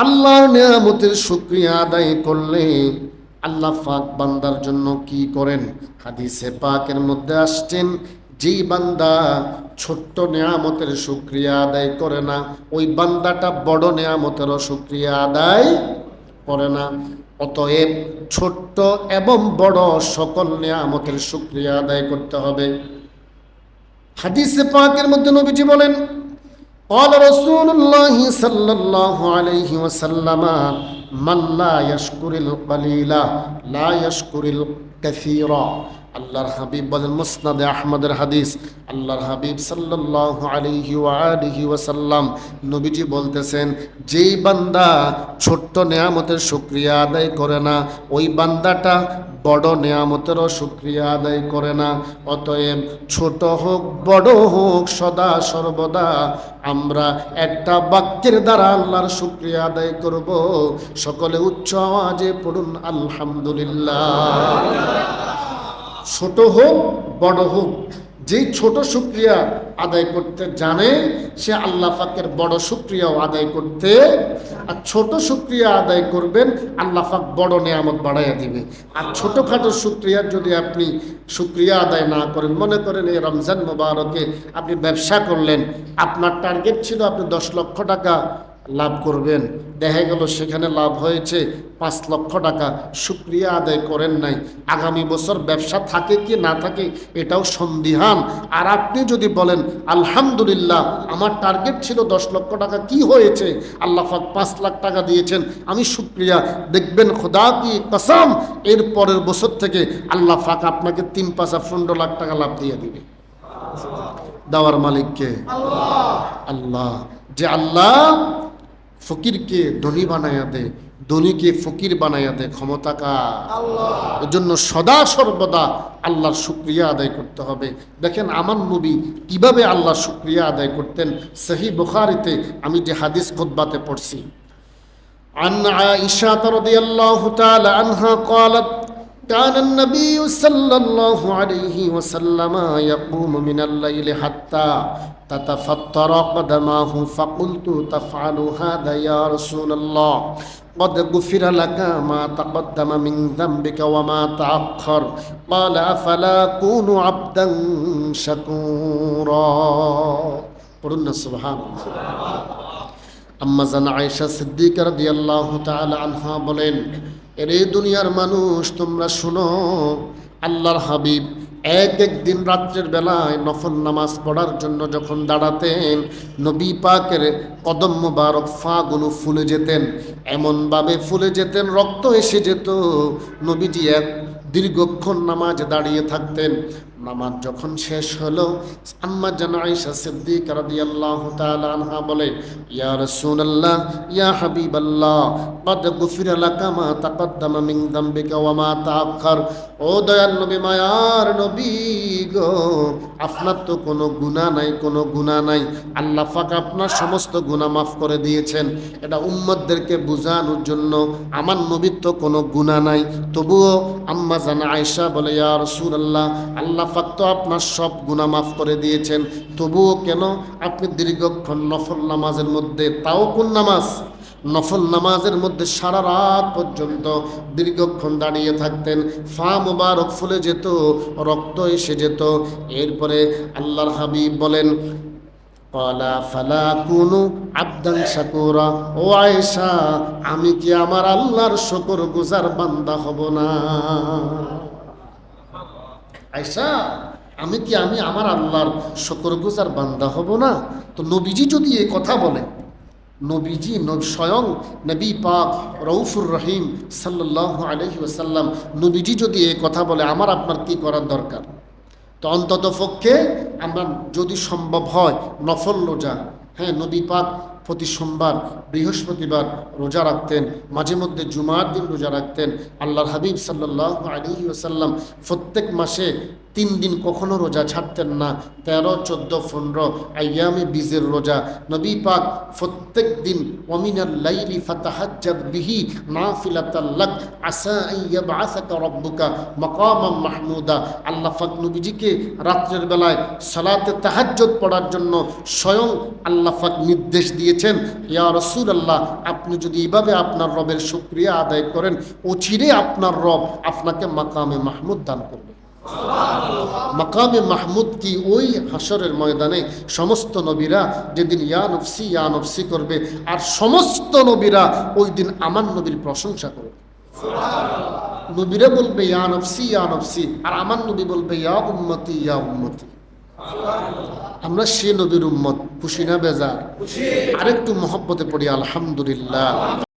আল্লাহর নিয়ামতের শুকরিয়া আদায় করলে আল্লাহ পাক বান্দার জন্য কি করেন? হাদিসে পাকের মধ্যে আসছেন, যেই বান্দা ছোট্ট নিয়ামতের শুকরিয়া আদায় করে না, ওই বান্দাটা বড় নিয়ামতেরও শুকরিয়া আদায় করে না। অতএব ছোট্ট এবং বড় সকল নিয়ামতের শুকরিয়া আদায় করতে হবে। হাদিসে পাকের মধ্যে নবীজি বলেন, قال رسول الله صلى الله عليه وسلم من لا يشكر القليل لا يشكر الكثير। আল্লাহর হাবিব বলেন, মুসনাদে আহমদের হাদিস, আল্লাহর হাবিব সাল্লাল্লাহু আলাইহি ওয়া আলিহি ওয়াসাল্লাম নবীজি বলতেছেন, যেই বান্দা ছোট্ট নিয়ামতের শুকরিয়া আদায় করে না, ওই বান্দাটা বড় নিয়ামতেরও শুকরিয়া আদায় করে না। অতএব ছোট হোক বড় হোক, সদা সর্বদা আমরা একটা বাক্যের দ্বারা আল্লাহর শুকরিয়া আদায় করব। সকলে উচ্চ আওয়াজে পড়ুন আলহামদুলিল্লাহ। ছোট হোক বড় হোক, যেই ছোট শুকরিয়া আদায় করতে জানে সে আল্লাহ পাকের বড় শুকরিয়াও আদায় করতে, আর ছোট শুকরিয়া আদায় করবেন আল্লাহ পাক বড় নিয়ামত বাড়াইয়া দিবে। আর ছোটখাটো শুকরিয়ার যদি আপনি শুকরিয়া আদায় না করেন, মনে করেন এই রমজান মোবারকে আপনি ব্যবসা করলেন, আপনার টার্গেট ছিল আপনি 10 লক্ষ টাকা লাভ করবেন, দেখা গেল সেখানে লাভ হয়েছে 5 লক্ষ টাকা, শুকরিয়া আদায় করেন নাই। আগামী বছর ব্যবসা থাকে কি না থাকে এটাও সন্দিহান। আর আপনি যদি বলেন আলহামদুলিল্লাহ আমার টার্গেট ছিল 10 লক্ষ টাকা, কি হয়েছে, আল্লাহ পাক 5 লাখ টাকা দিয়েছেন, আমি শুকরিয়া, দেখবেন খোদা কি কসম এর পরের বছর থেকে আল্লাহ পাক আপনাকে 3-5 লাখ টাকা লাভ দিয়ে দিবে। দেওয়ার মালিককে আল্লাহ। যে আল্লাহ ফকিরকে ধনী বানাইয়া দে, ধনীকে ফকির বানাইয়া দে, ক্ষমতা কার? আল্লাহ। এর জন্য সদা সর্বদা আল্লাহর শুকরিয়া আদায় করতে হবে। দেখেন আমার নবী কিভাবে আল্লাহর শুকরিয়া আদায় করতেন। সহিহ বুখারীতে আমি যে হাদিস খুতবাতে পড়ছি, আন আয়েশা রাদিয়াল্লাহু তাআলা আনহা قالت كان النبي صلى الله عليه وسلم يقوم من الليل حتى تتفطر قدماه فقلت تفعل هذا يا رسول الله قد غفر لك ما تقدم من ذنبك وما تأخر قال أفلا أكون عبدا شكورا قلنا سبحان الله। আম্মা জান আয়েশা সিদ্দিকা রাদিয়াল্লাহু তাআলা আনহা বলেন, এর দুনিয়ার মানুষ তোমরা শুনো, আল্লাহর হাবিব এক দিন রাত্রের বেলায় নফল নামাজ পড়ার জন্য যখন দাঁড়াতেন, নবী পাকের কদম মোবারক ফাগুলো ফুলে যেতেন, এমনভাবে ফুলে যেতেন রক্ত এসে যেত। নবীজি এক দীর্ঘক্ষণ নামাজে দাঁড়িয়ে থাকতেন। নামাজ যখন শেষ হলো, আম্মা জান আয়েশা সিদ্দিকা রাদিয়াল্লাহু তাআলা আনহা বলে, ইয়া রাসূলুল্লাহ ইয়া হাবিবাল্লাহ কদ গুফিরা লাকা মা তাকদ্দামা মিন যামবিকা ওয়া মা তাআখার। ও দয়াল নবী, মায়ার নবী গো, আপনার তো কোনো গুনাহ নাই, কোনো গুনাহ নাই, আল্লাহ পাক আপনার সমস্ত গুনাহ মাফ করে দিয়েছেন। এটা উম্মতদেরকে বোঝানোর জন্য, আমার নবীর তো কোনো গুনাহ নাই। তবুও আম্মা জান আয়েশা বলে, ইয়া রাসূলুল্লাহ আল্লাহ পাক তো আপনার সব গুনাহ মাফ করে দিয়েছেন, তবুও কেন আপনি দীর্ঘক্ষণ নফল নামাজের মধ্যে, তাও কোন নামাজ, নফল নামাজের মধ্যে সারা রাত পর্যন্ত দীর্ঘক্ষণ দাঁড়িয়ে থাকতেন? ফা মুবারক ফুলে যেত, রক্ত এসে যেত। এরপরে আল্লাহর হাবিব বলেন, ক্বালা ফালা কুনু আবদান শাকুরা। ও আয়েশা, আমি কি আমার আল্লাহর শুকরগুজার বান্দা হব না? আয়েশা, আমি আমার আল্লাহর শুকরগুজার বান্দা হব না? তো নবীজি যদি এই কথা বলে, নবীজি স্বয়ং নবী পাক রউফুর রহিম সাল্লাল্লাহু আলাইহি ওয়াসাল্লাম নবীজি যদি এই কথা বলে, আমার আপনার কি করার দরকার? তো অন্তত পক্ষে আমরা যদি সম্ভব হয় নফল রোজা, হ্যাঁ, নবী পাক প্রতি সোমবার বৃহস্পতিবার রোজা রাখতেন, মাঝে মধ্যে জুমার দিন রোজা রাখতেন। আল্লাহর হাবিব সাল্লাল্লাহু আলাইহি ওয়াসাল্লাম প্রত্যেক মাসে 3 দিন কখনো রোজা ছাড়তেন না, 13, 14, 15 আইয়ামে বীজের রোজা। নবী পাক প্রত্যেক দিন ওয়ামিনাল লাইলি ফাতাহাজ্জাদ বিহি নাফিলাতাল লাক আসা আন ইয়াবআসাকা রাব্বুকা মাকামান মাহমুদা। আল্লাহ পাক নবীজিকে রাতের বেলায় সালাতে তাহাজ্জুদ পড়ার জন্য স্বয়ং আল্লাহ পাক নির্দেশ দিয়েছেন, ইয়া রাসূলুল্লাহ, আপনি যদি এইভাবে আপনার রবের শুকরিয়া আদায় করেন, অচিরে আপনার রব আপনাকে মাকামে মাহমুদ দান করবে। মাকামে মাহমুদ কি? ওই হাসরের ময়দানে সমস্ত নবীরা যেদিন ইয়া নফসি করবে, আর সমস্ত নবীরা ওই দিন আমার নবীর প্রশংসা করবে। নবীরা বলবে ইয়া নফসি, আর আমার নবী বলবে ইয়া উম্মতি। আমরা সে নবীর উম্মত, খুশি না বেজার? আরেকটু মহব্বতে পড়ি আলহামদুলিল্লাহ।